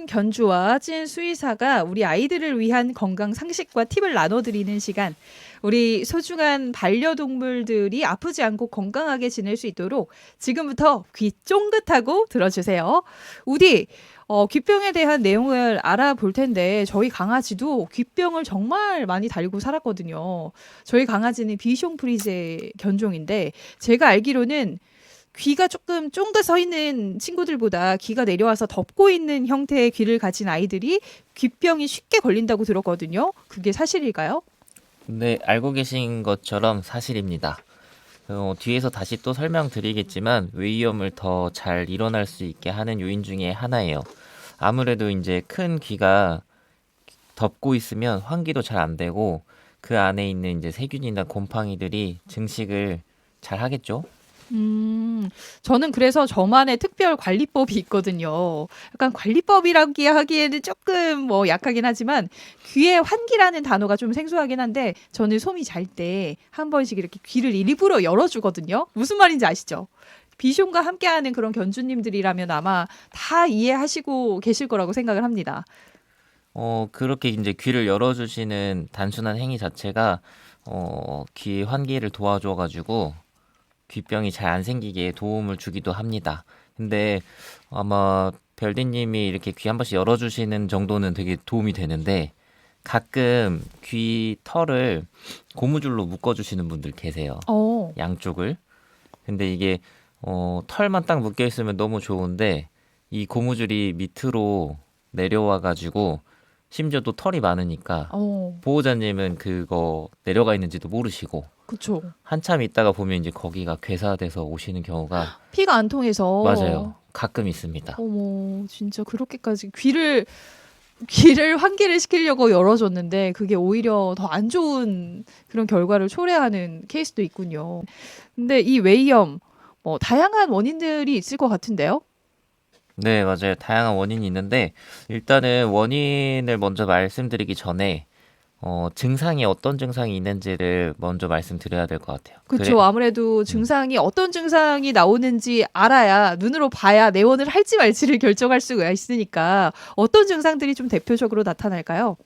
찐 견주와 찐 수의사가 우리 아이들을 위한 건강 상식과 팁을 나눠드리는 시간. 우리 소중한 반려동물들이 아프지 않고 건강하게 지낼 수 있도록 지금부터 귀 쫑긋하고 들어주세요. 우디, 귀병에 대한 내용을 알아볼 텐데 저희 강아지도 귀병을 정말 많이 달고 살았거든요. 저희 강아지는 비숑프리제 견종인데 제가 알기로는 귀가 조금 쫑긋 서 있는 친구들보다 귀가 내려와서 덮고 있는 형태의 귀를 가진 아이들이 귀병이 쉽게 걸린다고 들었거든요. 그게 사실일까요? 네, 알고 계신 것처럼 사실입니다. 뒤에서 다시 또 설명드리겠지만 외이염을 더 잘 일어날 수 있게 하는 요인 중에 하나예요. 아무래도 이제 큰 귀가 덮고 있으면 환기도 잘 안 되고 그 안에 있는 이제 세균이나 곰팡이들이 증식을 잘 하겠죠. 저는 그래서 저만의 특별 관리법이 있거든요. 약간 관리법이라기 하기에는 조금 뭐 약하긴 하지만 귀에 환기라는 단어가 좀 생소하긴 한데 저는 솜이 잘 때 한 번씩 이렇게 귀를 일부러 열어주거든요. 무슨 말인지 아시죠? 비숑과 함께하는 그런 견주님들이라면 아마 다 이해하시고 계실 거라고 생각을 합니다. 그렇게 이제 귀를 열어주시는 단순한 행위 자체가 귀 환기를 도와줘가지고 귀병이 잘 안 생기게 도움을 주기도 합니다. 근데 아마 별디님이 이렇게 귀 한 번씩 열어주시는 정도는 되게 도움이 되는데 가끔 귀 털을 고무줄로 묶어주시는 분들 계세요. 어, 양쪽을. 근데 이게 털만 딱 묶여 있으면 너무 좋은데 이 고무줄이 밑으로 내려와 가지고 심지어 또 털이 많으니까 어, 보호자님은 그거 내려가 있는지도 모르시고 그쵸. 한참 있다가 보면 이제 거기가 괴사돼서 오시는 경우가 피가 안 통해서. 맞아요. 가끔 있습니다. 어머, 진짜 그렇게까지 귀를 환기를 시키려고 열어줬는데 그게 오히려 더 안 좋은 그런 결과를 초래하는 케이스도 있군요. 근데 이 외이염, 다양한 원인들이 있을 것 같은데요? 네, 맞아요. 다양한 원인이 있는데 일단은 원인을 먼저 말씀드리기 전에 증상이 어떤 증상이 있는지를 먼저 말씀드려야 될 것 같아요. 그래, 그렇죠. 아무래도 음. 증상이 어떤 증상이 나오는지 알아야 눈으로 봐야 내원을 할지 말지를 결정할 수가 있으니까 어떤 증상들이 좀 대표적으로 나타날까요?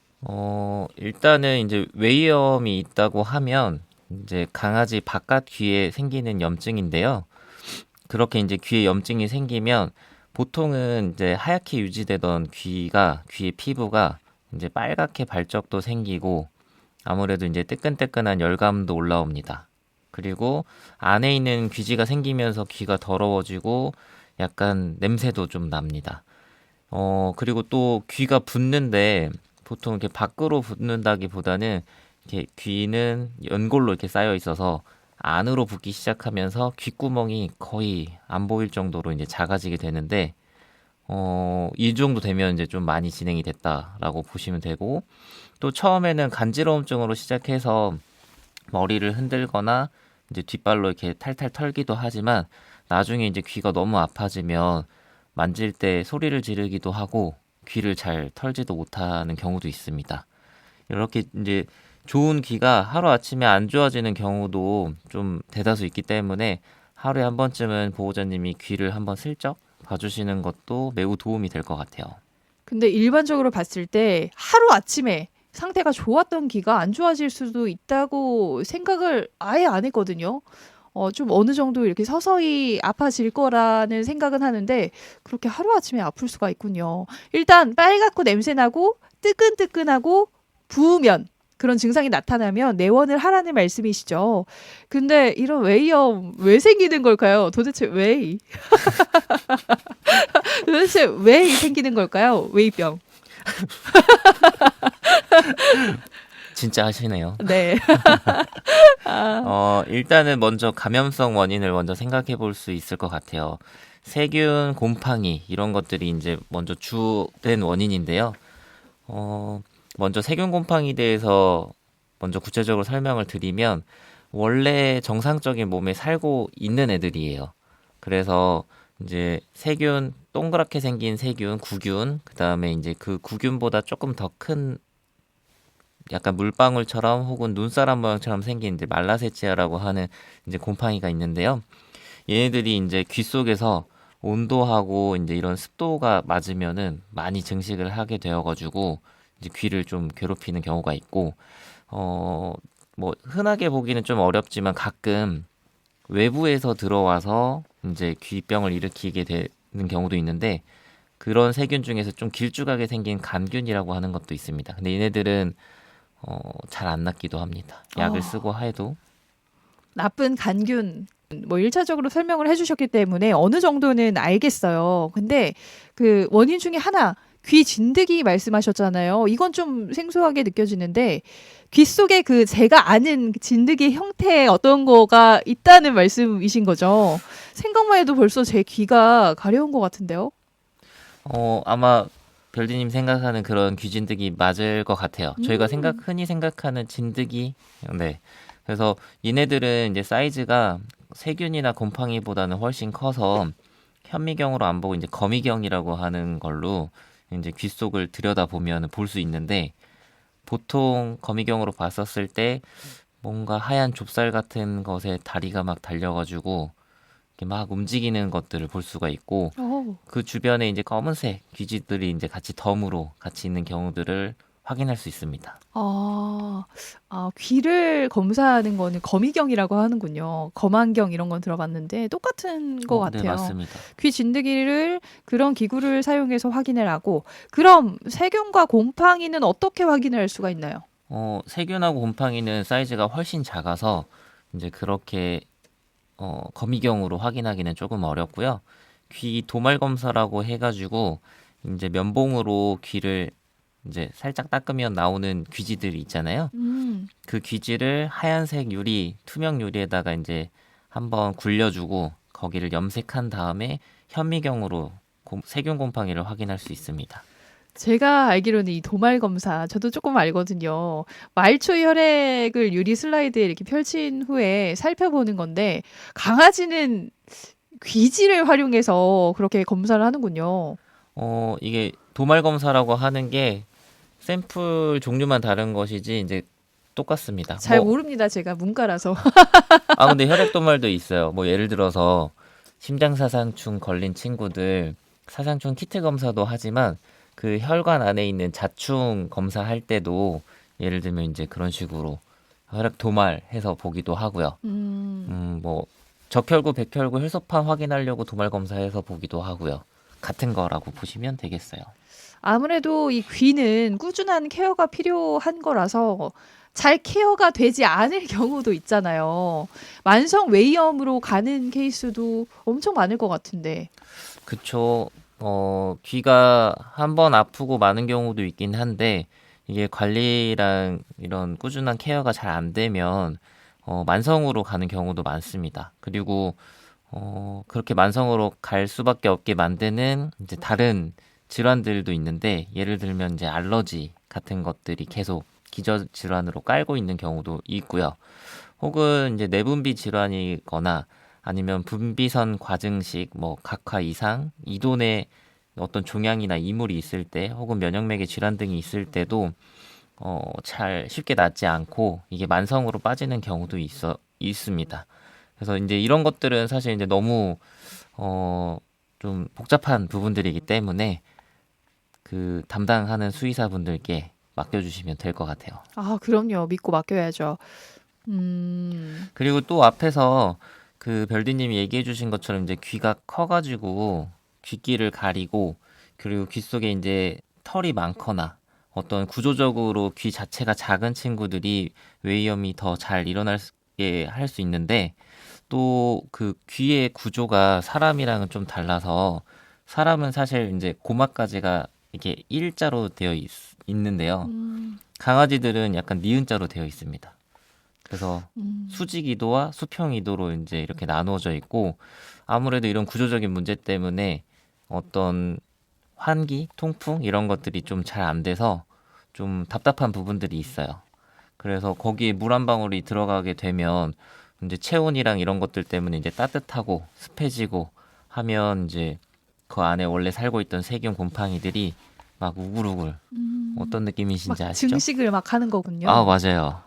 일단은 이제 외이염이 있다고 하면 이제 강아지 바깥 귀에 생기는 염증인데요. 그렇게 이제 귀에 염증이 생기면 보통은 이제 하얗게 유지되던 귀의 피부가 이제 빨갛게 발적도 생기고 아무래도 이제 뜨끈뜨끈한 열감도 올라옵니다. 그리고 안에 있는 귀지가 생기면서 귀가 더러워지고 약간 냄새도 좀 납니다. 그리고 또 귀가 붓는데 보통 이렇게 밖으로 붓는다기보다는 이렇게 귀는 연골로 이렇게 쌓여 있어서 안으로 붓기 시작하면서 귓구멍이 거의 안 보일 정도로 이제 작아지게 되는데, 이 정도 되면 이제 좀 많이 진행이 됐다라고 보시면 되고, 또 처음에는 간지러움증으로 시작해서 머리를 흔들거나 이제 뒷발로 이렇게 탈탈 털기도 하지만 나중에 이제 귀가 너무 아파지면 만질 때 소리를 지르기도 하고 귀를 잘 털지도 못하는 경우도 있습니다. 이렇게 이제 좋은 귀가 하루아침에 안 좋아지는 경우도 좀 대다수 있기 때문에 하루에 한 번쯤은 보호자님이 귀를 한번 슬쩍 봐주시는 것도 매우 도움이 될 것 같아요. 근데 일반적으로 봤을 때 하루아침에 상태가 좋았던 기가 안 좋아질 수도 있다고 생각을 아예 안 했거든요. 좀 어느 정도 이렇게 서서히 아파질 거라는 생각은 하는데 그렇게 하루아침에 아플 수가 있군요. 일단 빨갛고 냄새나고 뜨끈뜨끈하고 부으면 그런 증상이 나타나면 내원을 하라는 말씀이시죠. 근데 이런 외이염 왜 생기는 걸까요? 도대체 왜 생기는 걸까요? 웨이병. 진짜 하시네요. 네. 아, 일단은 먼저 감염성 원인을 먼저 생각해 볼 수 있을 것 같아요. 세균, 곰팡이 이런 것들이 이제 먼저 주된 원인인데요. 어, 먼저 세균 곰팡이에 대해서 먼저 구체적으로 설명을 드리면 원래 정상적인 몸에 살고 있는 애들이에요. 그래서 이제 세균, 동그랗게 생긴 세균, 구균, 그다음에 이제 그 구균보다 조금 더 큰 약간 물방울처럼 혹은 눈사람 모양처럼 생긴 이제 말라세치아라고 하는 이제 곰팡이가 있는데요. 얘네들이 이제 귀 속에서 온도하고 이제 이런 습도가 맞으면은 많이 증식을 하게 되어가지고 이제 귀를 좀 괴롭히는 경우가 있고, 어, 뭐 흔하게 보기는 좀 어렵지만 가끔 외부에서 들어와서 이제 귀병을 일으키게 되는 경우도 있는데, 그런 세균 중에서 좀 길쭉하게 생긴 감균이라고 하는 것도 있습니다. 근데 얘네들은 잘 안 낫기도 합니다. 약을 어, 쓰고 해도. 나쁜 간균 뭐 1차적으로 설명을 해주셨기 때문에 어느 정도는 알겠어요. 근데 그 원인 중에 하나 귀 진드기 말씀하셨잖아요. 이건 좀 생소하게 느껴지는데 귀 속에 그 제가 아는 진드기 형태의 어떤 거가 있다는 말씀이신 거죠. 생각만 해도 벌써 제 귀가 가려운 것 같은데요. 아마 별디님 생각하는 그런 귀진드기 맞을 것 같아요. 저희가 음. 흔히 생각하는 진드기, 네. 그래서 얘네들은 이제 사이즈가 세균이나 곰팡이보다는 훨씬 커서 현미경으로 안 보고 이제 거미경이라고 하는 걸로 이제 귀 속을 들여다보면 볼 수 있는데, 보통 거미경으로 봤었을 때 뭔가 하얀 좁쌀 같은 것에 다리가 막 달려가지고 이렇게 막 움직이는 것들을 볼 수가 있고, 어. 그 주변에 이제 검은색 귀지들이 이제 같이 덤으로 같이 있는 경우들을 확인할 수 있습니다. 아, 귀를 검사하는 거는 거미경이라고 하는군요. 검안경 이런 건 들어봤는데 똑같은 것 네, 같아요. 맞습니다. 귀 진드기를 그런 기구를 사용해서 확인을 하고, 그럼 세균과 곰팡이는 어떻게 확인할 수가 있나요? 세균하고 곰팡이는 사이즈가 훨씬 작아서 이제 그렇게 거미경으로 확인하기는 조금 어렵고요. 귀 도말 검사라고 해가지고 이제 면봉으로 귀를 이제 살짝 닦으면 나오는 귀지들이 있잖아요. 음, 그 귀지를 하얀색 유리, 투명 유리에다가 이제 한번 굴려주고 거기를 염색한 다음에 현미경으로 세균 곰팡이를 확인할 수 있습니다. 제가 알기로는 이 도말 검사, 저도 조금 알거든요. 말초 혈액을 유리 슬라이드에 이렇게 펼친 후에 살펴보는 건데, 강아지는 귀지를 활용해서 그렇게 검사를 하는군요. 이게 도말 검사라고 하는 게 샘플 종류만 다른 것이지 이제 똑같습니다. 잘 모릅니다. 제가 문과라서. 근데 혈액 도말도 있어요. 뭐 예를 들어서 심장사상충 걸린 친구들 사상충 키트 검사도 하지만 그 혈관 안에 있는 자충 검사할 때도 예를 들면 이제 그런 식으로 혈액 도말해서 보기도 하고요. 음, 뭐 적혈구, 백혈구, 혈소판 확인하려고 도말 검사해서 보기도 하고요. 같은 거라고 보시면 되겠어요. 아무래도 이 귀는 꾸준한 케어가 필요한 거라서 잘 케어가 되지 않을 경우도 있잖아요. 만성 외이염으로 가는 케이스도 엄청 많을 것 같은데. 그쵸. 귀가 한번 아프고 많은 경우도 있긴 한데, 이게 관리랑 이런 꾸준한 케어가 잘 안 되면, 만성으로 가는 경우도 많습니다. 그리고, 그렇게 만성으로 갈 수밖에 없게 만드는 이제 다른 질환들도 있는데, 예를 들면 이제 알러지 같은 것들이 계속 기저 질환으로 깔고 있는 경우도 있고요. 혹은 이제 내분비 질환이거나 아니면 분비선 과증식, 뭐 각화 이상, 이돈의 어떤 종양이나 이물이 있을 때, 혹은 면역맥의 질환 등이 있을 때도 잘 쉽게 낫지 않고 이게 만성으로 빠지는 경우도 있습니다. 그래서 이제 이런 것들은 사실 이제 너무 좀 복잡한 부분들이기 때문에 그 담당하는 수의사분들께 맡겨주시면 될 것 같아요. 아, 그럼요. 믿고 맡겨야죠. 음, 그리고 또 앞에서 그 별디님이 얘기해 주신 것처럼 이제 귀가 커가지고 귀끼를 가리고, 그리고 귀 속에 이제 털이 많거나 어떤 구조적으로 귀 자체가 작은 친구들이 외이염이 더 잘 일어나게 할 수 있는데, 또 그 귀의 구조가 사람이랑은 좀 달라서 사람은 사실 이제 고막까지가 이렇게 일자로 있는데요. 음, 강아지들은 약간 니은자로 되어 있습니다. 그래서 음. 수직이도와 수평이도로 이제 이렇게 나누어져 있고, 아무래도 이런 구조적인 문제 때문에 어떤 환기, 통풍 이런 것들이 좀 잘 안 돼서 좀 답답한 부분들이 있어요. 그래서 거기에 물 한 방울이 들어가게 되면 이제 체온이랑 이런 것들 때문에 이제 따뜻하고 습해지고 하면 이제 그 안에 원래 살고 있던 세균 곰팡이들이 막 우글우글, 어떤 막 느낌이신지 아시죠? 증식을 막 하는 아, 거군요. 맞아요.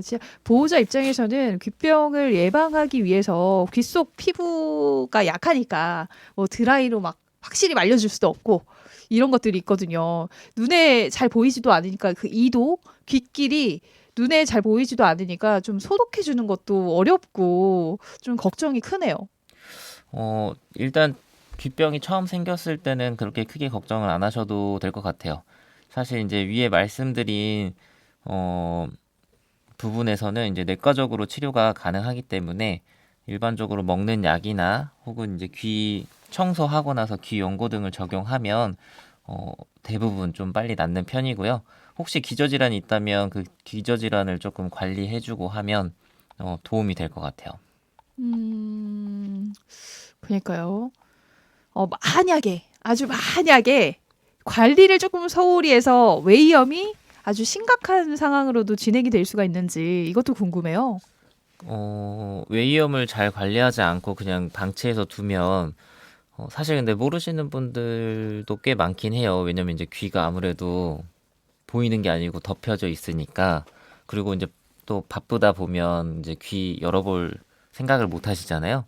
진짜 보호자 입장에서는 귀병을 예방하기 위해서 귀 속 피부가 약하니까 뭐 드라이로 막 확실히 말려줄 수도 없고 이런 것들이 있거든요. 눈에 잘 보이지도 않으니까 그 이도 귓길이 눈에 잘 보이지도 않으니까 좀 소독해 주는 것도 어렵고 좀 걱정이 크네요. 일단 귀병이 처음 생겼을 때는 그렇게 크게 걱정을 안 하셔도 될 것 같아요. 사실 이제 위에 말씀드린 어, 부분에서는 이제 내과적으로 치료가 가능하기 때문에 일반적으로 먹는 약이나 혹은 이제 귀 청소하고 나서 귀 연고 등을 적용하면 어, 대부분 좀 빨리 낫는 편이고요. 혹시 기저질환이 있다면 그 기저질환을 조금 관리해주고 하면 도움이 될 것 같아요. 음, 그러니까요. 만약에, 아주 만약에 관리를 조금 소홀히 해서 웨이염이 아주 심각한 상황으로도 진행이 될 수가 있는지 이것도 궁금해요. 웨이염을 잘 관리하지 않고 그냥 방치해서 두면 사실 근데 모르시는 분들도 꽤 많긴 해요. 왜냐면 이제 귀가 아무래도 보이는 게 아니고 덮여져 있으니까. 그리고 이제 또 바쁘다 보면 이제 귀 열어볼 생각을 못 하시잖아요.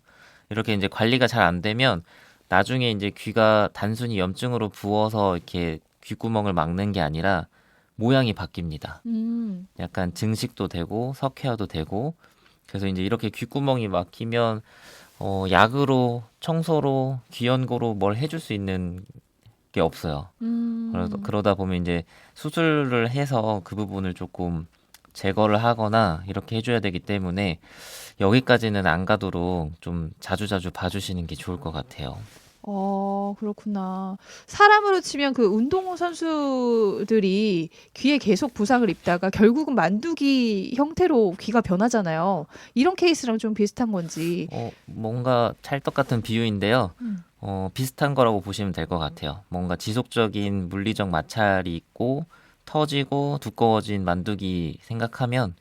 이렇게 이제 관리가 잘 안 되면 나중에 이제 귀가 단순히 염증으로 부어서 이렇게 귓구멍을 막는 게 아니라 모양이 바뀝니다. 음, 약간 증식도 되고 석회화도 되고 그래서 이제 이렇게 귓구멍이 막히면 약으로 청소로 귀연고로 뭘 해줄 수 있는 게 없어요. 음, 그러다 보면 이제 수술을 해서 그 부분을 조금 제거를 하거나 이렇게 해줘야 되기 때문에 여기까지는 안 가도록 좀 자주자주 봐주시는 게 좋을 것 같아요. 그렇구나. 사람으로 치면 그 운동 선수들이 귀에 계속 부상을 입다가 결국은 만두기 형태로 귀가 변하잖아요. 이런 케이스랑 좀 비슷한 건지. 뭔가 찰떡 같은 비유인데요. 음. 비슷한 거라고 보시면 될 것 같아요. 뭔가 지속적인 물리적 마찰이 있고 터지고 두꺼워진 만두기 생각하면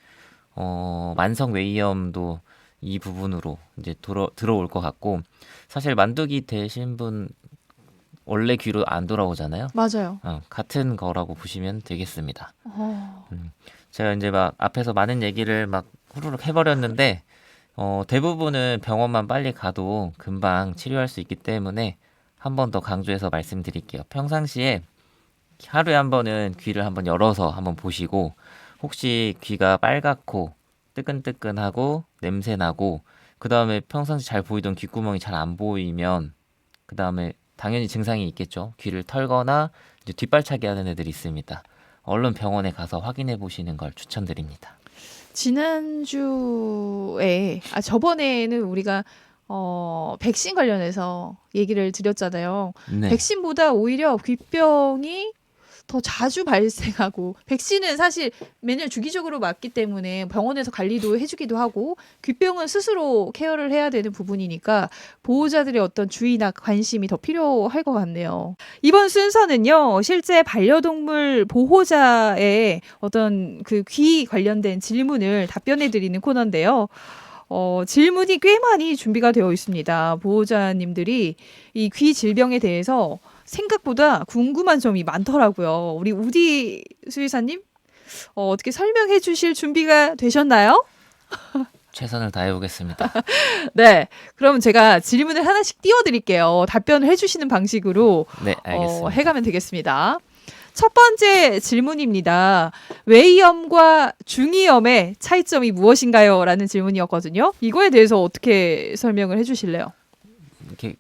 만성 외이염도 이 부분으로 이제 들어올 것 같고 사실 만두기 되신 분 원래 귀로 안 돌아오잖아요. 맞아요. 같은 거라고 보시면 되겠습니다. 어, 음, 제가 이제 막 앞에서 많은 얘기를 막 후루룩 해버렸는데 대부분은 병원만 빨리 가도 금방 치료할 수 있기 때문에 한 번 더 강조해서 말씀드릴게요. 평상시에 하루에 한 번은 귀를 한번 열어서 한번 보시고 혹시 귀가 빨갛고 뜨끈뜨끈하고 냄새 나고 그 다음에 평상시 잘 보이던 귓구멍이 잘 안 보이면 그 다음에 당연히 증상이 있겠죠. 귀를 털거나 이제 뒷발차기 하는 애들이 있습니다. 얼른 병원에 가서 확인해 보시는 걸 추천드립니다. 지난주에, 저번에는 우리가, 백신 관련해서 얘기를 드렸잖아요. 네. 백신보다 오히려 귀병이 더 자주 발생하고, 백신은 사실 매년 주기적으로 맞기 때문에 병원에서 관리도 해주기도 하고, 귀병은 스스로 케어를 해야 되는 부분이니까 보호자들의 어떤 주의나 관심이 더 필요할 것 같네요. 이번 순서는요, 실제 반려동물 보호자의 어떤 그 귀 관련된 질문을 답변해 드리는 코너인데요. 질문이 꽤 많이 준비가 되어 있습니다. 보호자님들이 이 귀 질병에 대해서 생각보다 궁금한 점이 많더라고요. 우리 우디 수의사님, 어떻게 설명해 주실 준비가 되셨나요? 최선을 다해 보겠습니다. 네. 그럼 제가 질문을 하나씩 띄워드릴게요. 답변을 해주시는 방식으로 네, 알겠습니다. 해가면 되겠습니다. 첫 번째 질문입니다. 외이염과 중이염의 차이점이 무엇인가요? 라는 질문이었거든요. 이거에 대해서 어떻게 설명을 해주실래요? 이렇게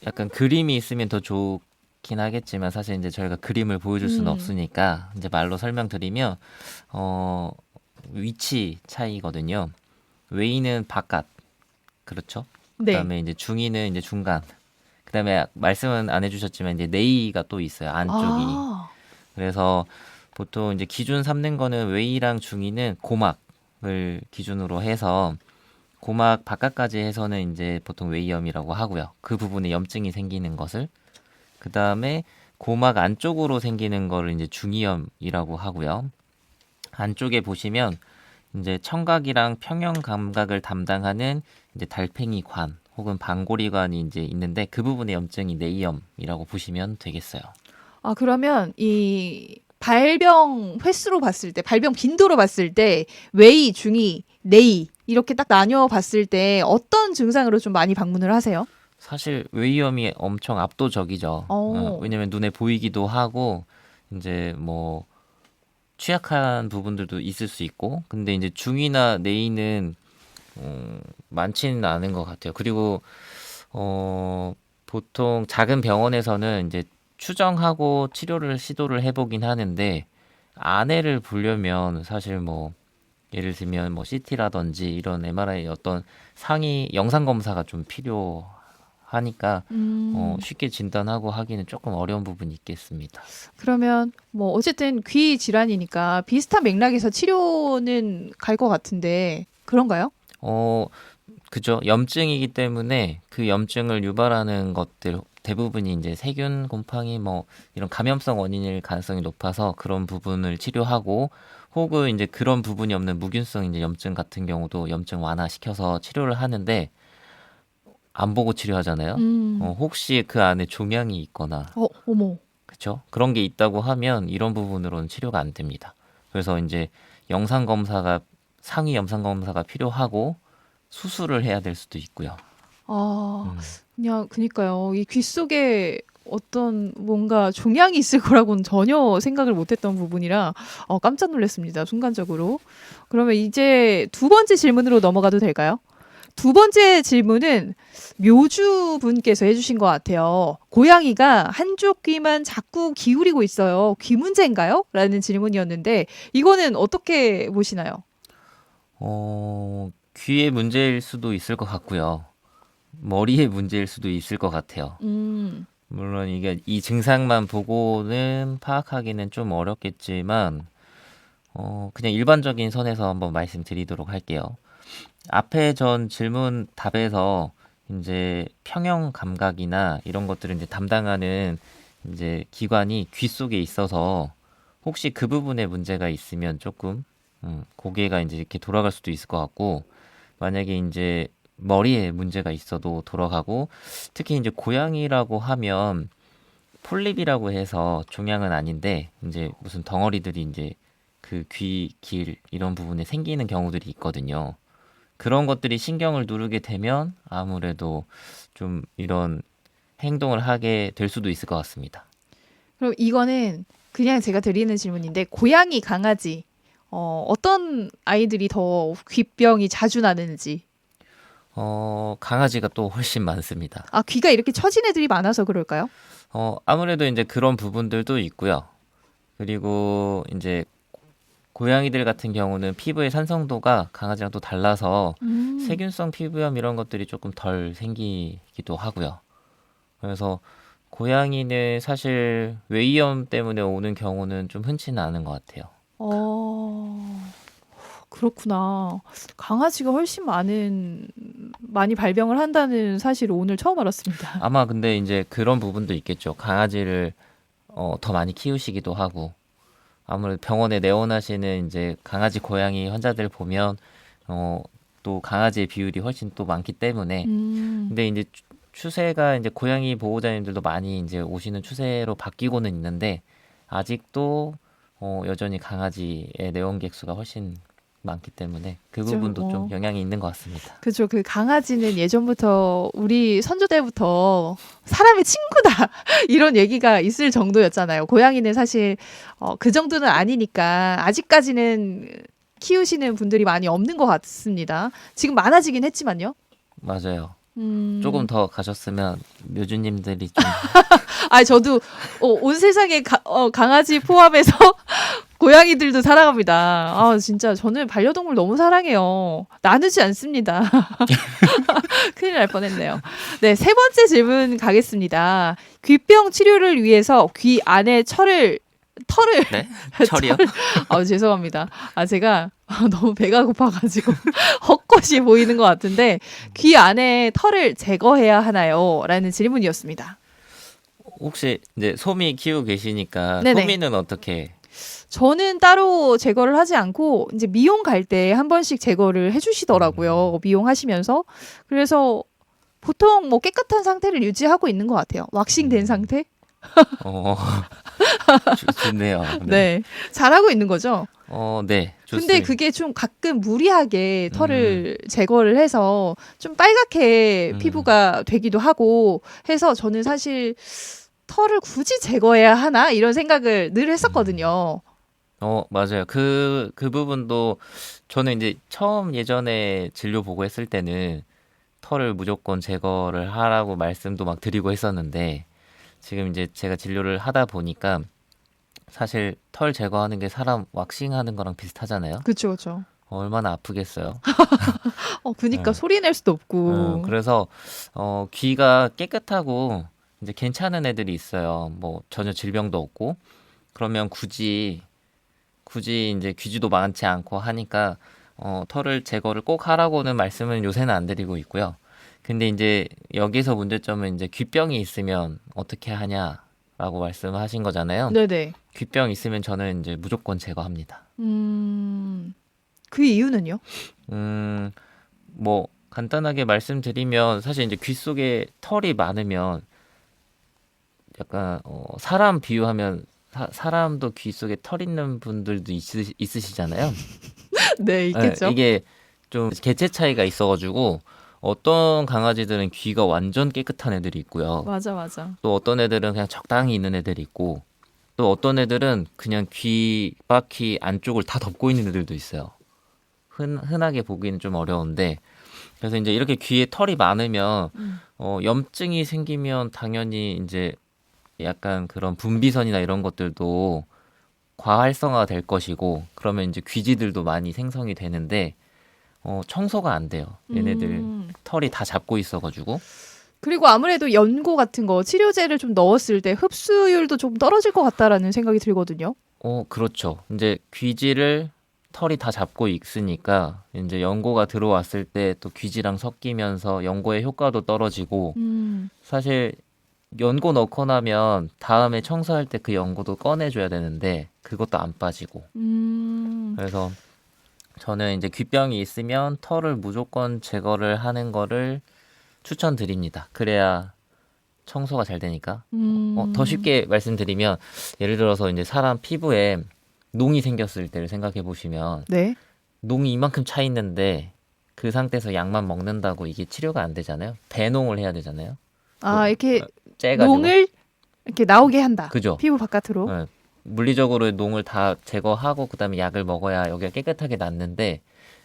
약간 그림이 있으면 더 좋긴 하겠지만 사실 이제 저희가 그림을 보여줄 수는 없으니까 이제 말로 설명드리면 위치 차이거든요. 외이는 바깥, 그렇죠? 네. 그다음에 이제 중이는 이제 중간. 그다음에 말씀은 안 해주셨지만 이제 내이가 또 있어요. 안쪽이. 아, 그래서 보통 이제 기준 삼는 거는 외이랑 중이는 고막을 기준으로 해서 고막 바깥까지 해서는 이제 보통 외이염이라고 하고요. 그 부분에 염증이 생기는 것을 그 다음에 고막 안쪽으로 생기는 거를 이제 중이염이라고 하고요. 안쪽에 보시면 이제 청각이랑 평형 감각을 담당하는 이제 달팽이관 혹은 방골이관이 이제 있는데 그 부분의 염증이 내이염이라고 보시면 되겠어요. 그러면 이 발병 횟수로 봤을 때, 발병 빈도로 봤을 때 웨이, 중이, 네이 이렇게 딱 나뉘어 봤을 때 어떤 증상으로 좀 많이 방문을 하세요? 사실 외이염이 엄청 압도적이죠. 왜냐면 눈에 보이기도 하고 이제 뭐 취약한 부분들도 있을 수 있고, 근데 이제 중이나 내이는 많지는 않은 것 같아요. 그리고 보통 작은 병원에서는 이제 추정하고 치료를 시도를 해보긴 하는데, 안해를 보려면 사실 뭐 예를 들면 뭐 CT라든지 이런 MRI 어떤 상위 영상 검사가 좀 필요하니까 쉽게 진단하고 하기는 조금 어려운 부분이 있겠습니다. 그러면 뭐 어쨌든 귀 질환이니까 비슷한 맥락에서 치료는 갈 것 같은데 그런가요? 어, 그죠. 염증이기 때문에 그 염증을 유발하는 것들 대부분이 이제 세균, 곰팡이 뭐 이런 감염성 원인일 가능성이 높아서 그런 부분을 치료하고, 혹은 이제 그런 부분이 없는 무균성 이제 염증 같은 경우도 염증 완화시켜서 치료를 하는데, 안 보고 치료하잖아요. 음, 혹시 그 안에 종양이 있거나, 어머. 그쵸? 그런 게 있다고 하면 이런 부분으로는 치료가 안 됩니다. 그래서 이제 영상 검사가 상위 영상 검사가 필요하고 수술을 해야 될 수도 있고요. 아, 음. 그니까요. 이 귀 속에 어떤 뭔가 종양이 있을 거라고는 전혀 생각을 못했던 부분이라 깜짝 놀랐습니다. 순간적으로. 그러면 이제 두 번째 질문으로 넘어가도 될까요? 두 번째 질문은 묘주 분께서 해주신 것 같아요. 고양이가 한쪽 귀만 자꾸 기울이고 있어요. 귀 문제인가요? 라는 질문이었는데 이거는 어떻게 보시나요? 귀의 문제일 수도 있을 것 같고요. 머리의 문제일 수도 있을 것 같아요. 음, 물론 이게 이 증상만 보고는 파악하기는 좀 어렵겠지만, 그냥 일반적인 선에서 한번 말씀드리도록 할게요. 앞에 전 질문 답에서 이제 평형 감각이나 이런 것들을 이제 담당하는 이제 기관이 귀 속에 있어서, 혹시 그 부분에 문제가 있으면 조금 고개가 이제 이렇게 돌아갈 수도 있을 것 같고, 만약에 이제 머리에 문제가 있어도 돌아가고, 특히 이제 고양이라고 하면 폴립이라고 해서 종양은 아닌데 이제 무슨 덩어리들이 이제 그 귀, 길 이런 부분에 생기는 경우들이 있거든요. 그런 것들이 신경을 누르게 되면 아무래도 좀 이런 행동을 하게 될 수도 있을 것 같습니다. 그럼 이거는 그냥 제가 드리는 질문인데 고양이, 강아지 어떤 아이들이 더 귀병이 자주 나는지. 강아지가 또 훨씬 많습니다. 아, 귀가 이렇게 처진 애들이 많아서 그럴까요? 아무래도 이제 그런 부분들도 있고요. 그리고 이제 고양이들 같은 경우는 피부의 산성도가 강아지랑 또 달라서 음. 세균성 피부염 이런 것들이 조금 덜 생기기도 하고요. 그래서 고양이는 사실 외이염 때문에 오는 경우는 좀 흔치는 않은 것 같아요. 어, 그렇구나. 강아지가 훨씬 많이 발병을 한다는 사실을 오늘 처음 알았습니다. 아마 근데 이제 그런 부분도 있겠죠. 강아지를 더 많이 키우시기도 하고, 아무래도 병원에 내원하시는 이제 강아지, 고양이 환자들 보면 어, 또 강아지의 비율이 훨씬 또 많기 때문에. 음, 근데 이제 추세가 이제 고양이 보호자님들도 많이 이제 오시는 추세로 바뀌고는 있는데, 아직도 여전히 강아지의 내원객 수가 훨씬 많기 때문에 그 그죠. 부분도 좀 영향이 있는 것 같습니다. 그죠. 그 강아지는 예전부터 우리 선조 때부터 사람의 친구다 이런 얘기가 있을 정도였잖아요. 고양이는 사실 그 정도는 아니니까 아직까지는 키우시는 분들이 많이 없는 것 같습니다. 지금 많아지긴 했지만요. 맞아요. 조금 음, 더 가셨으면 묘주님들이 좀 저도 온 세상에 강아지 포함해서 고양이들도 사랑합니다. 아, 진짜 저는 반려동물 너무 사랑해요. 나누지 않습니다. 큰일 날 뻔했네요. 네, 세 번째 질문 가겠습니다. 귀병 치료를 위해서 귀 안에 털을 네? 철이요? 죄송합니다. 제가 너무 배가 고파가지고 헛것이 보이는 것 같은데 귀 안에 털을 제거해야 하나요? 라는 질문이었습니다. 혹시 이제 소미 키우고 계시니까 네네. 소미는 어떻게? 저는 따로 제거를 하지 않고 이제 미용 갈 때 한 번씩 제거를 해주시더라고요. 미용하시면서. 그래서 보통 뭐 깨끗한 상태를 유지하고 있는 것 같아요. 왁싱된 상태? 어, 좋네요. 네. 네. 잘하고 있는 거죠. 네, 근데 좋습니다. 그게 좀 가끔 무리하게 음, 털을 제거를 해서 좀 빨갛게 음, 피부가 되기도 하고 해서 저는 사실 털을 굳이 제거해야 하나? 이런 생각을 늘 음. 했었거든요. 맞아요. 그 부분도 저는 이제 처음 예전에 진료 보고 했을 때는 털을 무조건 제거를 하라고 말씀도 막 드리고 했었는데 지금 이제 제가 진료를 하다 보니까 사실 털 제거하는 게 사람 왁싱하는 거랑 비슷하잖아요. 그쵸, 그쵸. 얼마나 아프겠어요. 그니까 네. 소리 낼 수도 없고. 그래서 귀가 깨끗하고 이제 괜찮은 애들이 있어요. 뭐 전혀 질병도 없고 그러면 굳이 이제 귀지도 많지 않고 하니까 털을 제거를 꼭 하라고는 말씀은 요새는 안 드리고 있고요. 근데 이제 여기서 문제점은 이제 귀병이 있으면 어떻게 하냐라고 말씀하신 거잖아요. 네네. 귀병 있으면 저는 이제 무조건 제거합니다. 음, 그 이유는요? 음, 뭐 간단하게 말씀드리면 사실 이제 귀 속에 털이 많으면 약간 사람 비유하면 사람도 귀 속에 털 있는 분들도 있으시잖아요. 네, 예, 있겠죠. 이게 좀 개체 차이가 있어가지고 어떤 강아지들은 귀가 완전 깨끗한 애들이 있고요. 맞아, 맞아. 또 어떤 애들은 그냥 적당히 있는 애들이 있고 또 어떤 애들은 그냥 귀 바퀴 안쪽을 다 덮고 있는 애들도 있어요. 흔하게 보기는 좀 어려운데 그래서 이제 이렇게 귀에 털이 많으면 음. 염증이 생기면 당연히 이제 약간 그런 분비선이나 이런 것들도 과활성화가 될 것이고 그러면 이제 귀지들도 많이 생성이 되는데 청소가 안 돼요. 얘네들 음. 털이 다 잡고 있어가지고. 그리고 아무래도 연고 같은 거 치료제를 좀 넣었을 때 흡수율도 좀 떨어질 것 같다라는 생각이 들거든요. 그렇죠. 이제 귀지를 털이 다 잡고 있으니까 이제 연고가 들어왔을 때 또 귀지랑 섞이면서 연고의 효과도 떨어지고 음. 사실 연고 넣고 나면 다음에 청소할 때 그 연고도 꺼내줘야 되는데 그것도 안 빠지고. 음. 그래서 저는 이제 귀병이 있으면 털을 무조건 제거를 하는 거를 추천드립니다. 그래야 청소가 잘 되니까. 더 음. 쉽게 말씀드리면 예를 들어서 이제 사람 피부에 농이 생겼을 때를 생각해 보시면 네. 농이 이만큼 차 있는데 그 상태에서 약만 먹는다고 이게 치료가 안 되잖아요. 배농을 해야 되잖아요. 아, 이렇게 째가지고. 농을 이렇게 나오게 한다. 그죠? 피부 바깥으로. 예, 물리적으로 농을 다 제거하고 그다음에 약을 먹어야 여기가 깨끗하게 낫는데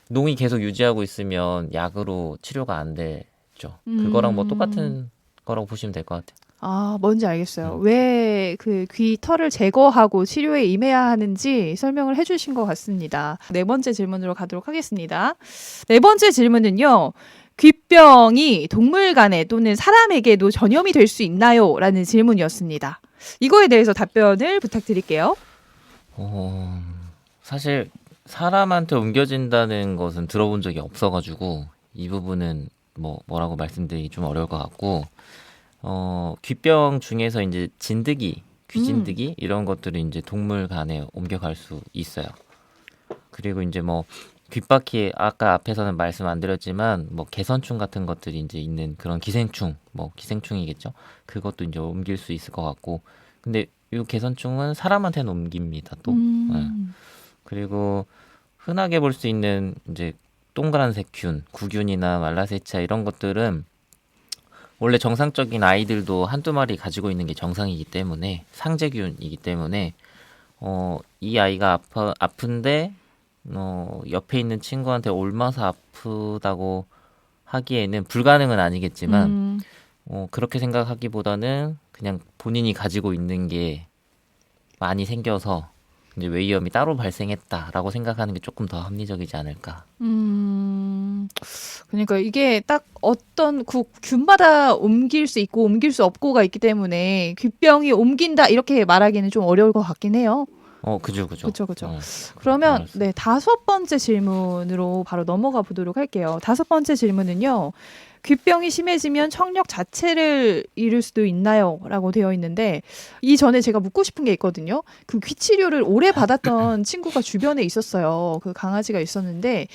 농이 계속 유지하고 있으면 약으로 치료가 안 되죠. 그거랑 뭐 음. 똑같은 거라고 보시면 될 것 같아요. 아, 뭔지 알겠어요. 음. 왜 그 귀 털을 제거하고 치료에 임해야 하는지 설명을 해주신 것 같습니다. 네 번째 질문으로 가도록 하겠습니다. 네 번째 질문은요. 귀병이 동물 간에 또는 사람에게도 전염이 될 수 있나요? 라는 질문이었습니다. 이거에 대해서 답변을 부탁드릴게요. 어, 사실 사람한테 옮겨진다는 것은 들어본 적이 없어가지고 이 부분은 뭐라고 말씀드리기 좀 어려울 것 같고 귀병 중에서 이제 진드기, 음. 귀진드기 이런 것들이 이제 동물 간에 옮겨갈 수 있어요. 그리고 이제 뭐 귓바퀴에 아까 앞에서는 말씀 안 드렸지만 뭐 개선충 같은 것들이 이제 있는 그런 기생충, 뭐 기생충이겠죠. 그것도 이제 옮길 수 있을 것 같고. 근데 이 개선충은 사람한테는 옮깁니다, 또. 예. 음. 그리고 흔하게 볼 수 있는 이제 동그란색 균, 구균이나 말라세치아 이런 것들은 원래 정상적인 아이들도 한두 마리 가지고 있는 게 정상이기 때문에 상재균이기 때문에 이 아이가 아픈데 옆에 있는 친구한테 옮아서 아프다고 하기에는 불가능은 아니겠지만 음. 그렇게 생각하기보다는 그냥 본인이 가지고 있는 게 많이 생겨서 이제 웨이염이 따로 발생했다라고 생각하는 게 조금 더 합리적이지 않을까. 음. 그러니까 이게 딱 어떤 균마다 옮길 수 있고 옮길 수 없고가 있기 때문에 귀병이 옮긴다 이렇게 말하기는 좀 어려울 것 같긴 해요. 그죠, 그죠. 그쵸, 그쵸. 어, 그러면 알았어. 네, 다섯 번째 질문으로 바로 넘어가 보도록 할게요. 다섯 번째 질문은요. 귀병이 심해지면 청력 자체를 잃을 수도 있나요? 라고 되어 있는데 이전에 제가 묻고 싶은 게 있거든요. 그 귀 치료를 오래 받았던 친구가 주변에 있었어요. 그 강아지가 있었는데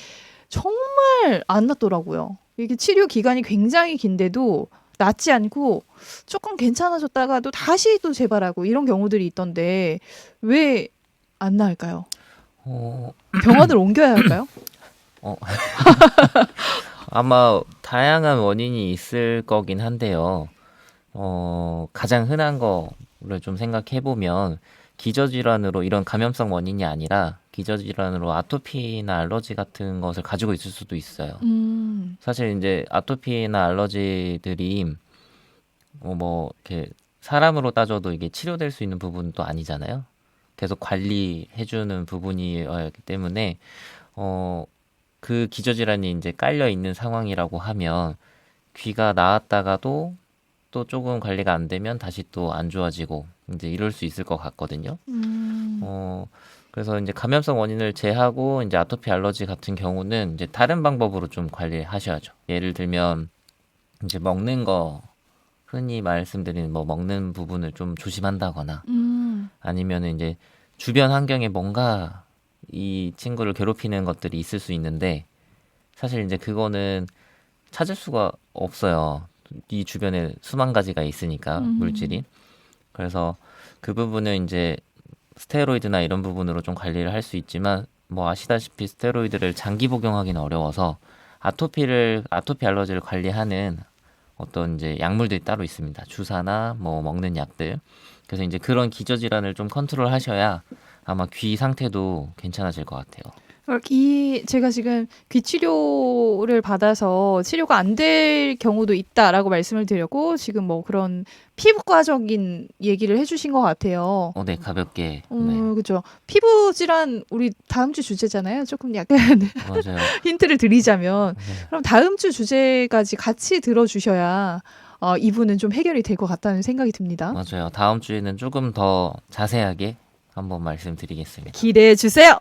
정말 안 낫더라고요. 이게 치료 기간이 굉장히 긴데도 낫지 않고 조금 괜찮아졌다가도 다시 또 재발하고 이런 경우들이 있던데 왜 안 나을까요? 어, 병원을 옮겨야 할까요? 아마 다양한 원인이 있을 거긴 한데요. 가장 흔한 거를 좀 생각해 보면 기저질환으로 이런 감염성 원인이 아니라 기저질환으로 아토피나 알러지 같은 것을 가지고 있을 수도 있어요. 사실 이제 아토피나 알러지들이 뭐 이렇게 사람으로 따져도 이게 치료될 수 있는 부분도 아니잖아요. 계속 관리해주는 부분이기 때문에 그 기저질환이 이제 깔려 있는 상황이라고 하면 귀가 나았다가도 또 조금 관리가 안 되면 다시 또 안 좋아지고 이제 이럴 수 있을 것 같거든요. 그래서 이제 감염성 원인을 제하고 이제 아토피 알러지 같은 경우는 이제 다른 방법으로 좀 관리하셔야죠. 예를 들면 이제 먹는 거 흔히 말씀드리는 뭐 먹는 부분을 좀 조심한다거나 아니면은 이제 주변 환경에 뭔가 이 친구를 괴롭히는 것들이 있을 수 있는데 사실 이제 그거는 찾을 수가 없어요. 이 주변에 수만 가지가 있으니까 물질이. 그래서 그 부분은 이제 스테로이드나 이런 부분으로 좀 관리를 할 수 있지만 뭐 아시다시피 스테로이드를 장기 복용하기는 어려워서 아토피 알러지를 관리하는 어떤 이제 약물들이 따로 있습니다. 주사나 뭐 먹는 약들. 그래서 이제 그런 기저질환을 좀 컨트롤 하셔야 아마 귀 상태도 괜찮아질 것 같아요. 제가 지금 귀 치료를 받아서 치료가 안 될 경우도 있다라고 말씀을 드렸고 지금 뭐 그런 피부과적인 얘기를 해주신 것 같아요. 네, 가볍게. 네, 그죠. 피부 질환 우리 다음 주 주제잖아요. 조금 약간 맞아요. 힌트를 드리자면 네. 그럼 다음 주 주제까지 같이 들어주셔야 이분은 좀 해결이 될 것 같다는 생각이 듭니다. 맞아요. 다음 주에는 조금 더 자세하게 한번 말씀드리겠습니다. 기대해 주세요.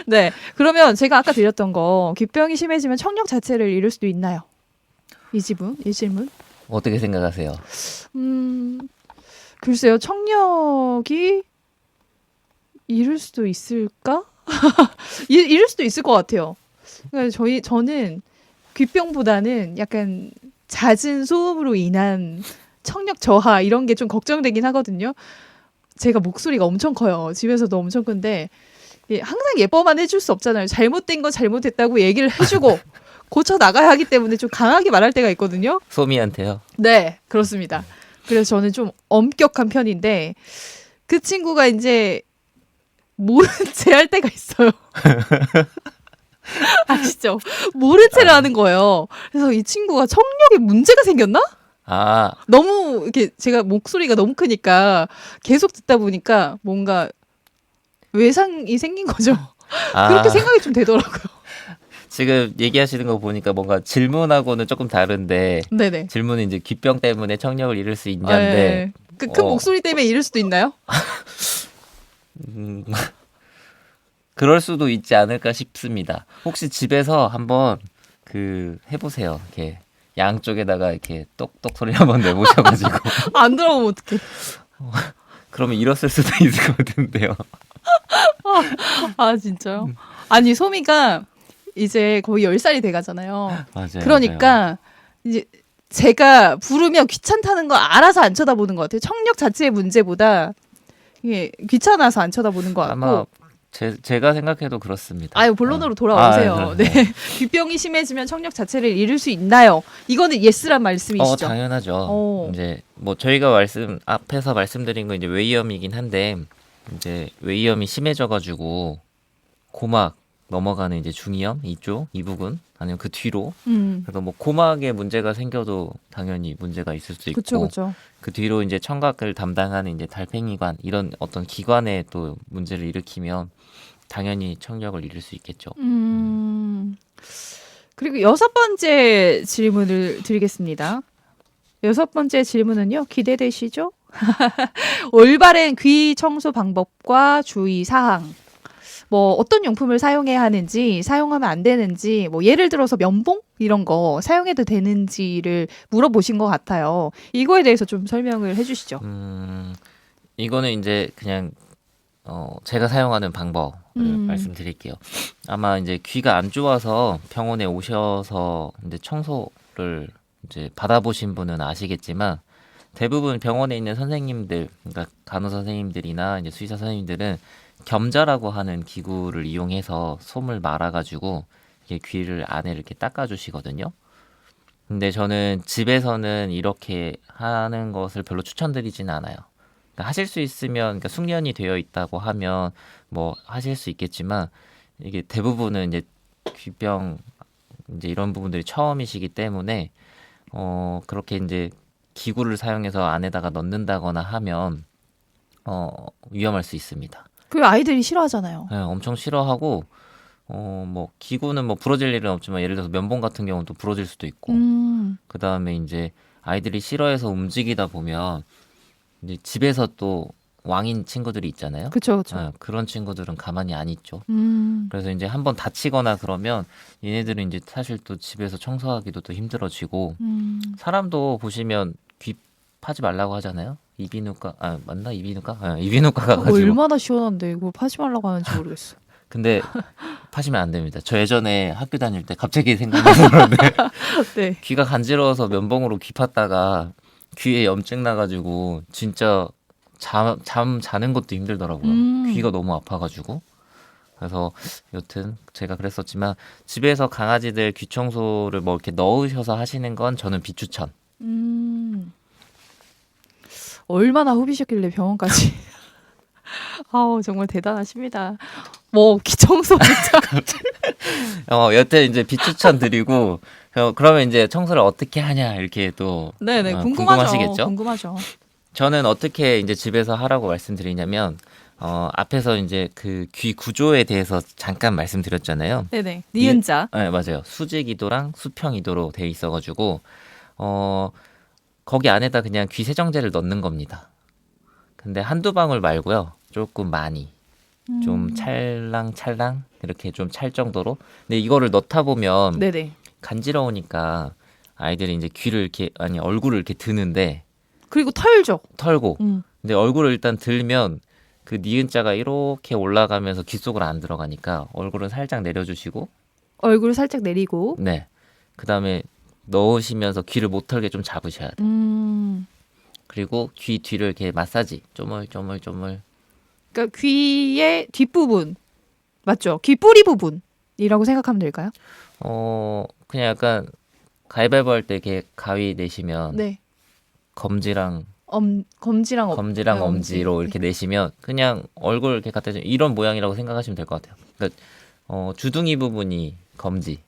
네. 그러면 제가 아까 드렸던 거 귀병이 심해지면 청력 자체를 잃을 수도 있나요? 이 질문. 어떻게 생각하세요? 글쎄요. 청력이 잃을 수도 있을까? 잃을 수도 있을 것 같아요. 그러니까 저는 귀병보다는 약간 잦은 소음으로 인한 청력 저하 이런 게 좀 걱정되긴 하거든요. 제가 목소리가 엄청 커요. 집에서도 엄청 큰데 항상 예뻐만 해줄 수 없잖아요. 잘못된 건 잘못했다고 얘기를 해주고 고쳐 나가야 하기 때문에 좀 강하게 말할 때가 있거든요. 소미한테요? 네, 그렇습니다. 그래서 저는 좀 엄격한 편인데 그 친구가 이제 모른 채 할 때가 있어요. 아시죠? 모른 채를 하는 거예요. 그래서 이 친구가 청력에 문제가 생겼나? 아, 너무 이렇게 제가 목소리가 너무 크니까 계속 듣다 보니까 뭔가 외상이 생긴 거죠. 그렇게 생각이 좀 되더라고요. 지금 얘기하시는 거 보니까 뭔가 질문하고는 조금 다른데 네네. 질문은 이제 귀병 때문에 청력을 잃을 수 있냐인데 그 큰 목소리 때문에 잃을 수도 있나요? 음, 그럴 수도 있지 않을까 싶습니다. 혹시 집에서 한번 해보세요. 이렇게 양쪽에다가 이렇게 똑똑 소리 한번 내보셔가지고 안 들어보면 어떡해. 그러면 잃었을 수도 있을 것 같은데요. 아 진짜요? 아니 소미가 이제 거의 10살이 돼가잖아요. 맞아요. 그러니까 이제 제가 부르면 귀찮다는 거 알아서 안 쳐다보는 것 같아요. 청력 자체의 문제보다 이게 귀찮아서 안 쳐다보는 것 같고. 아마 제가 생각해도 그렇습니다. 아유 본론으로 돌아오세요. 네. 귀병이 심해지면 청력 자체를 잃을 수 있나요? 이거는 예스란 말씀이시죠? 당연하죠. 이제 뭐 저희가 앞에서 말씀드린 건 이제 외이염이긴 한데 이제 외이염이 심해져가지고 고막 넘어가는 이제 중이염 이 부분 아니면 그 뒤로 그래서 뭐 고막에 문제가 생겨도 당연히 문제가 있을 수 있고 그렇죠. 그 뒤로 이제 청각을 담당하는 이제 달팽이관 이런 어떤 기관에 또 문제를 일으키면 당연히 청력을 잃을 수 있겠죠. 그리고 6번째 질문을 드리겠습니다. 6번째 질문은요. 기대되시죠? 올바른 귀 청소 방법과 주의 사항. 뭐 어떤 용품을 사용해야 하는지, 사용하면 안 되는지, 뭐 예를 들어서 면봉 이런 거 사용해도 되는지를 물어보신 것 같아요. 이거에 대해서 좀 설명을 해주시죠. 이거는 이제 그냥 제가 사용하는 방법을 말씀드릴게요. 아마 이제 귀가 안 좋아서 병원에 오셔서 이제 청소를 이제 받아보신 분은 아시겠지만 대부분 병원에 있는 선생님들, 그러니까 간호 선생님들이나 이제 수의사 선생님들은 겸자라고 하는 기구를 이용해서 솜을 말아가지고 이렇게 귀를 안에 이렇게 닦아주시거든요. 근데 저는 집에서는 이렇게 하는 것을 별로 추천드리지는 않아요. 그러니까 하실 수 있으면, 그러니까 숙련이 되어 있다고 하면 뭐 하실 수 있겠지만 이게 대부분은 이제 귀병 이제 이런 부분들이 처음이시기 때문에 그렇게 이제 기구를 사용해서 안에다가 넣는다거나 하면 위험할 수 있습니다. 그 아이들이 싫어하잖아요. 네, 엄청 싫어하고 뭐 기구는 뭐 부러질 일은 없지만 예를 들어서 면봉 같은 경우는 또 부러질 수도 있고 그 다음에 이제 아이들이 싫어해서 움직이다 보면 이제 집에서 또 왕인 친구들이 있잖아요. 그쵸, 그쵸. 네, 그런 친구들은 가만히 안 있죠. 음, 그래서 이제 한번 다치거나 그러면 얘네들은 이제 사실 또 집에서 청소하기도 또 힘들어지고 사람도 보시면 귀 파지 말라고 하잖아요. 이비인후과 맞나 이비인후과? 이비인후과 가가지고 얼마나 시원한데 이거 파지 말라고 하는지 모르겠어. 근데 파시면 안 됩니다. 저 예전에 학교 다닐 때 갑자기 생각나서 그런데 네. 귀가 간지러워서 면봉으로 귀 팠다가 귀에 염증 나가지고 진짜 잠 자는 것도 힘들더라고요. 귀가 너무 아파가지고. 그래서 여튼 제가 그랬었지만 집에서 강아지들 귀 청소를 뭐 이렇게 넣으셔서 하시는 건 저는 비추천. 얼마나 후비셨길래 병원까지. 아우, 정말 대단하십니다. 뭐, 기청소 진짜. 여튼 이제 비추천 드리고 그러면 이제 청소를 어떻게 하냐 이렇게 또 네네, 궁금하죠. 궁금하시겠죠? 궁금하죠. 저는 어떻게 이제 집에서 하라고 말씀드리냐면 앞에서 이제 그 귀 구조에 대해서 잠깐 말씀드렸잖아요. 네네. 니은자. 네, 맞아요. 수직이도랑 수평이도로 돼 있어가지고 거기 안에다 그냥 귀 세정제를 넣는 겁니다. 근데 한두 방울 말고요. 조금 많이. 좀 찰랑찰랑 이렇게 좀 찰 정도로. 근데 이거를 넣다 보면 네네. 간지러우니까 아이들이 이제 귀를 이렇게 아니 얼굴을 이렇게 드는데 그리고 털죠. 털고. 음. 근데 얼굴을 일단 들면 그 니은자가 이렇게 올라가면서 귀 속으로 안 들어가니까 얼굴은 살짝 내려주시고 얼굴 살짝 내리고. 네. 그다음에 넣으시면서 귀를 못 털게 좀 잡으셔야 돼요. 그리고 귀 뒤를 이렇게 마사지 쪼물쪼물쪼물. 그러니까 귀의 뒷부분. 맞죠? 귀 뿌리 부분이라고 생각하면 될까요? 그냥 약간 가위바위보 할 때 이렇게 가위 내시면 네. 검지랑 검지랑 검지랑 엄지로 이렇게 내시면 그냥 얼굴 이렇게 갖다 대면 이런 모양이라고 생각하시면 될 것 같아요. 그러니까 주둥이 부분이 검지,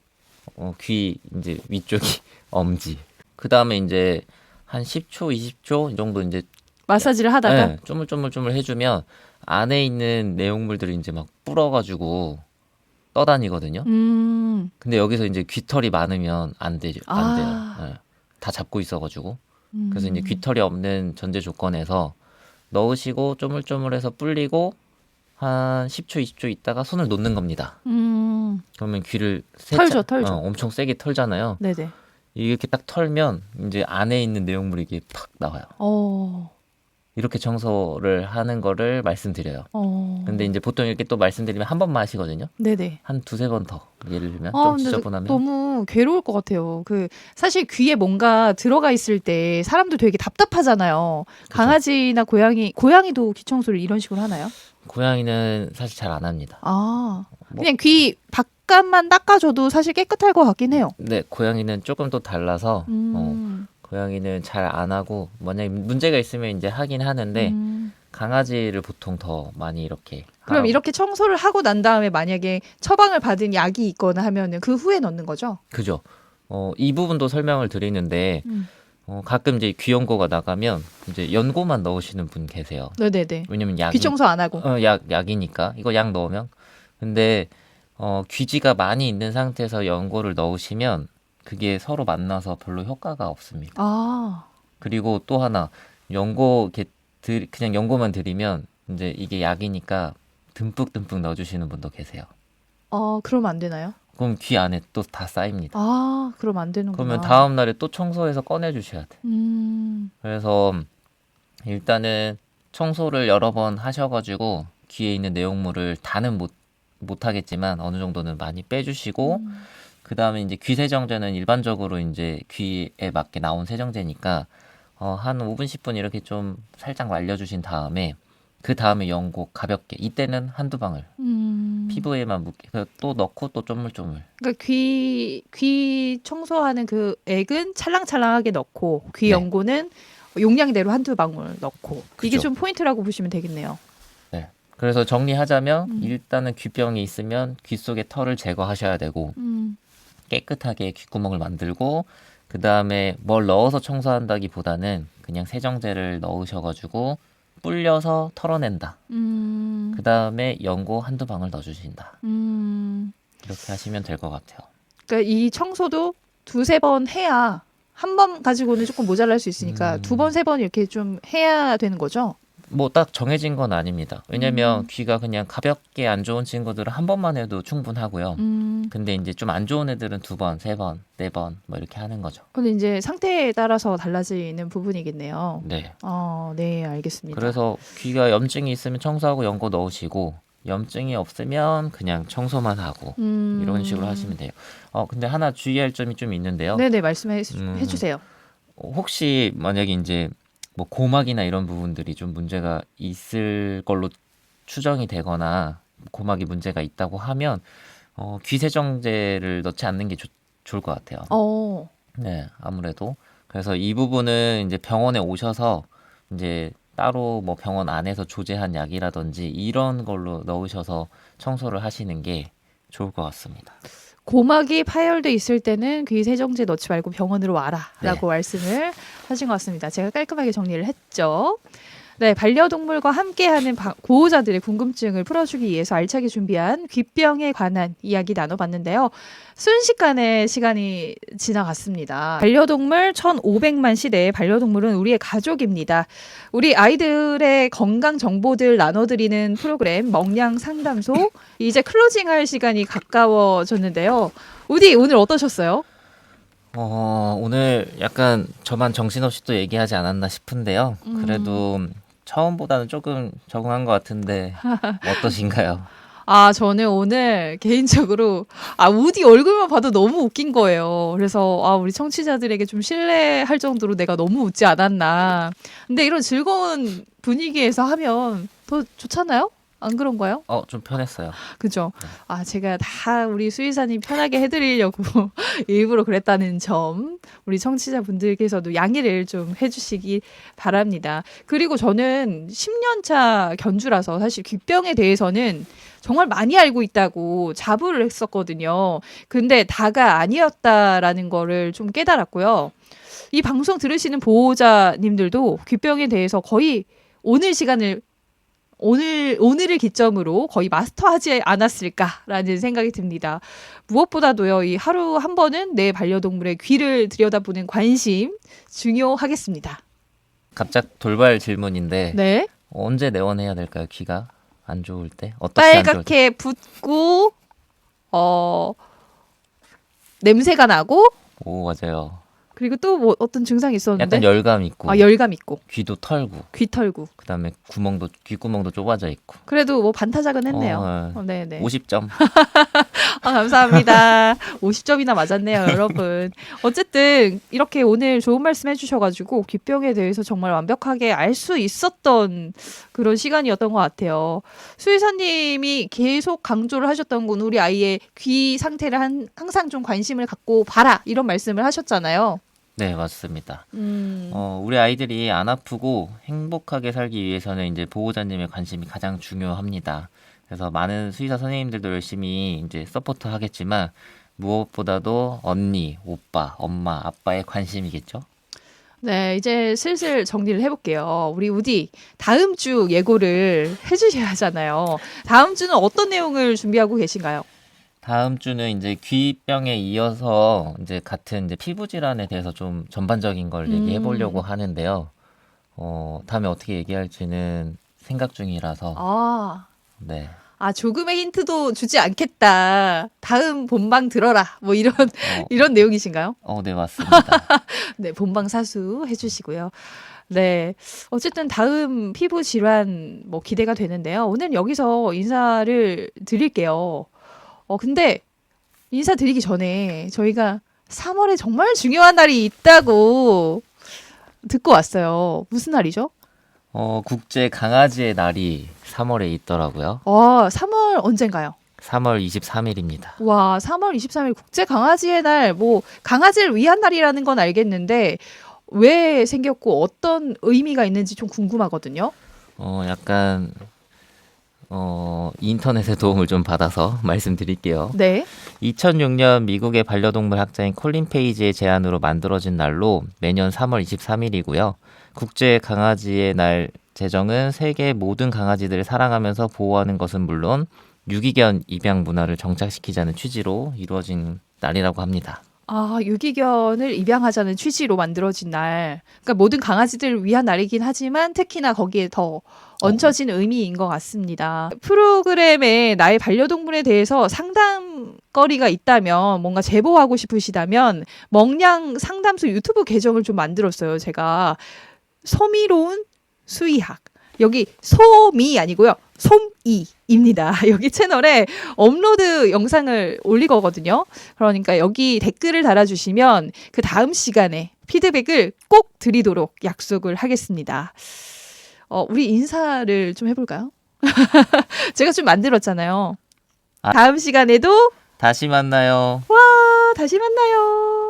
귀 이제 위쪽이 엄지. 그 다음에 이제 한 10초, 20초 이 정도 이제 마사지를 하다가 네, 쪼물쪼물쪼물 해주면 안에 있는 내용물들이 이제 막 불어가지고 떠다니거든요. 근데 여기서 이제 귀털이 많으면 안 돼요. 네. 다 잡고 있어가지고. 그래서 이제 귀털이 없는 전제 조건에서 넣으시고 쪼물쪼물해서 불리고 한 10초, 20초 있다가 손을 놓는 겁니다. 그러면 귀를 털죠. 엄청 세게 털잖아요. 네네. 이렇게 딱 털면 이제 안에 있는 내용물이 이게 팍 나와요. 이렇게 청소를 하는 거를 말씀드려요. 근데 이제 보통 이렇게 또 말씀드리면 한 번만 하시거든요. 네네. 한 두세 번 더. 예를 들면 좀 근데 지저분하면. 너무 괴로울 것 같아요. 사실 귀에 뭔가 들어가 있을 때 사람도 되게 답답하잖아요. 강아지나 고양이도 귀 청소를 이런 식으로 하나요? 고양이는 사실 잘 안 합니다. 그냥 귀 바깥만 닦아줘도 사실 깨끗할 것 같긴 해요. 네, 고양이는 조금 또 달라서 고양이는 잘 안 하고 만약에 문제가 있으면 이제 하긴 하는데 강아지를 보통 더 많이 이렇게 그럼 하라고. 이렇게 청소를 하고 난 다음에 만약에 처방을 받은 약이 있거나 하면은 그 후에 넣는 거죠? 그죠. 이 부분도 설명을 드리는데 가끔 이제 귀 연고가 나가면 이제 연고만 넣으시는 분 계세요. 네네네. 왜냐면 귀 청소 안 하고. 약이니까 이거 약 넣으면. 근데 귀지가 많이 있는 상태에서 연고를 넣으시면 그게 서로 만나서 별로 효과가 없습니다. 그리고 또 하나 연고 이렇게 그냥 연고만 드리면 이제 이게 약이니까 듬뿍듬뿍 넣어주시는 분도 계세요. 그러면 안 되나요? 그럼 귀 안에 또 다 쌓입니다. 그럼 안 되는구나. 그러면 다음 날에 또 청소해서 꺼내주셔야 돼. 그래서 일단은 청소를 여러 번 하셔가지고 귀에 있는 내용물을 다는 못 하겠지만 어느 정도는 많이 빼주시고 그다음에 이제 귀 세정제는 일반적으로 이제 귀에 맞게 나온 세정제니까 한 5분 10분 이렇게 좀 살짝 말려주신 다음에 그 다음에 연고 가볍게 이때는 한두 방울 피부에만 묻게 또 넣고 또 쪼물쪼물. 그러니까 귀 청소하는 그 액은 찰랑찰랑하게 넣고 귀 네. 연고는 용량대로 한두 방울 넣고 이게 그죠. 좀 포인트라고 보시면 되겠네요. 네. 그래서 정리하자면 음. 일단은 귀병이 있으면 귀 속의 털을 제거하셔야 되고 깨끗하게 귓구멍을 만들고 그 다음에 뭘 넣어서 청소한다기보다는 그냥 세정제를 넣으셔가지고 불려서 털어낸다. 그 다음에 연고 한두 방울 넣어주신다. 이렇게 하시면 될 것 같아요. 그러니까 이 청소도 두세 번 해야 한 번 가지고는 조금 모자랄 수 있으니까 두 번, 세 번 이렇게 좀 해야 되는 거죠? 뭐 딱 정해진 건 아닙니다. 왜냐면 귀가 그냥 가볍게 안 좋은 친구들은 한 번만 해도 충분하고요. 근데 이제 좀 안 좋은 애들은 두 번, 세 번, 네 번 뭐 이렇게 하는 거죠. 근데 이제 상태에 따라서 달라지는 부분이겠네요. 네. 네, 알겠습니다. 그래서 귀가 염증이 있으면 청소하고 연고 넣으시고 염증이 없으면 그냥 청소만 하고 이런 식으로 하시면 돼요. 근데 하나 주의할 점이 좀 있는데요. 네네, 말씀해 음. 주세요. 혹시 만약에 이제 뭐 고막이나 이런 부분들이 좀 문제가 있을 걸로 추정이 되거나 고막이 문제가 있다고 하면 귀 세정제를 넣지 않는 게 좋을 것 같아요. 네, 아무래도. 그래서 이 부분은 이제 병원에 오셔서 이제 따로 뭐 병원 안에서 조제한 약이라든지 이런 걸로 넣으셔서 청소를 하시는 게 좋을 것 같습니다. 고막이 파열돼 있을 때는 귀 세정제 넣지 말고 병원으로 와라라고 네. 말씀을 하신 것 같습니다. 제가 깔끔하게 정리를 했죠. 네, 반려동물과 함께하는 보호자들의 궁금증을 풀어주기 위해서 알차게 준비한 귀병에 관한 이야기 나눠봤는데요. 순식간에 시간이 지나갔습니다. 반려동물 1,500만 시대의 반려동물은 우리의 가족입니다. 우리 아이들의 건강 정보들 나눠드리는 프로그램 멍냥 상담소 이제 클로징할 시간이 가까워졌는데요. 우디 오늘 어떠셨어요? 오늘 약간 저만 정신없이 또 얘기하지 않았나 싶은데요. 그래도 처음보다는 조금 적응한 것 같은데 어떠신가요? 저는 오늘 개인적으로 우디 얼굴만 봐도 너무 웃긴 거예요. 그래서 우리 청취자들에게 좀 신뢰할 정도로 내가 너무 웃지 않았나. 근데 이런 즐거운 분위기에서 하면 더 좋잖아요? 안 그런가요? 좀 편했어요. 그죠? 제가 다 우리 수의사님 편하게 해드리려고 일부러 그랬다는 점, 우리 청취자분들께서도 양해를 좀 해주시기 바랍니다. 그리고 저는 10년 차 견주라서 사실 귀병에 대해서는 정말 많이 알고 있다고 자부를 했었거든요. 근데 다가 아니었다라는 거를 좀 깨달았고요. 이 방송 들으시는 보호자님들도 귀병에 대해서 거의 오늘을 기점으로 거의 마스터하지 않았을까라는 생각이 듭니다. 무엇보다도요, 이 하루 한 번은 내 반려동물의 귀를 들여다보는 관심 중요하겠습니다. 갑작 돌발 질문인데 네. 언제 내원해야 될까요? 귀가 안 좋을 때? 어떻게 안 좋을 때? 빨갛게 붓고, 냄새가 나고, 오, 맞아요. 그리고 또 뭐 어떤 증상이 있었는데? 약간 열감 있고 열감 있고, 귀도 털고 귀 털고. 그다음에 귓구멍도 좁아져 있고. 그래도 뭐 반타작은 했네요. 네네. 50점. 감사합니다. 50점이나 맞았네요, 여러분. 어쨌든 이렇게 오늘 좋은 말씀 해주셔가지고 귀병에 대해서 정말 완벽하게 알 수 있었던 그런 시간이었던 것 같아요. 수의사님이 계속 강조를 하셨던 건 우리 아이의 귀 상태를 항상 좀 관심을 갖고 봐라 이런 말씀을 하셨잖아요. 네, 맞습니다. 우리 아이들이 안 아프고 행복하게 살기 위해서는 이제 보호자님의 관심이 가장 중요합니다. 그래서 많은 수의사 선생님들도 열심히 이제 서포트 하겠지만 무엇보다도 언니, 오빠, 엄마, 아빠의 관심이겠죠? 네, 이제 슬슬 정리를 해볼게요. 우리 우디 다음 주 예고를 해주셔야 하잖아요. 다음 주는 어떤 내용을 준비하고 계신가요? 다음 주는 이제 귀병에 이어서 이제 같은 이제 피부 질환에 대해서 좀 전반적인 걸 얘기해 보려고 하는데요. 다음에 어떻게 얘기할지는 생각 중이라서. 네. 조금의 힌트도 주지 않겠다. 다음 본방 들어라. 뭐 이런 내용이신가요? 네, 맞습니다. 네, 본방 사수 해주시고요. 네. 어쨌든 다음 피부 질환 뭐 기대가 되는데요. 오늘 여기서 인사를 드릴게요. 근데 인사드리기 전에 저희가 3월에 정말 중요한 날이 있다고 듣고 왔어요. 무슨 날이죠? 국제 강아지의 날이 3월에 있더라고요. 와, 3월 언젠가요? 3월 23일입니다. 와, 3월 23일 국제 강아지의 날, 뭐 강아지를 위한 날이라는 건 알겠는데 왜 생겼고 어떤 의미가 있는지 좀 궁금하거든요. 약간 인터넷의 도움을 좀 받아서 말씀드릴게요. 네. 2006년 미국의 반려동물 학자인 콜린 페이지의 제안으로 만들어진 날로 매년 3월 23일이고요. 국제 강아지의 날 제정은 세계 모든 강아지들을 사랑하면서 보호하는 것은 물론 유기견 입양 문화를 정착시키자는 취지로 이루어진 날이라고 합니다. 아, 유기견을 입양하자는 취지로 만들어진 날. 그러니까 모든 강아지들을 위한 날이긴 하지만 특히나 거기에 더 얹혀진 의미인 것 같습니다. 프로그램에 나의 반려동물에 대해서 상담거리가 있다면 뭔가 제보하고 싶으시다면 멍냥 상담소 유튜브 계정을 좀 만들었어요. 제가 소미로운 수의학. 여기 소미 아니고요. 솜이입니다. 여기 채널에 업로드 영상을 올릴 거거든요. 그러니까 여기 댓글을 달아주시면 그 다음 시간에 피드백을 꼭 드리도록 약속을 하겠습니다. 우리 인사를 좀 해볼까요? 제가 좀 만들었잖아요. 아. 다음 시간에도 다시 만나요. 다시 만나요.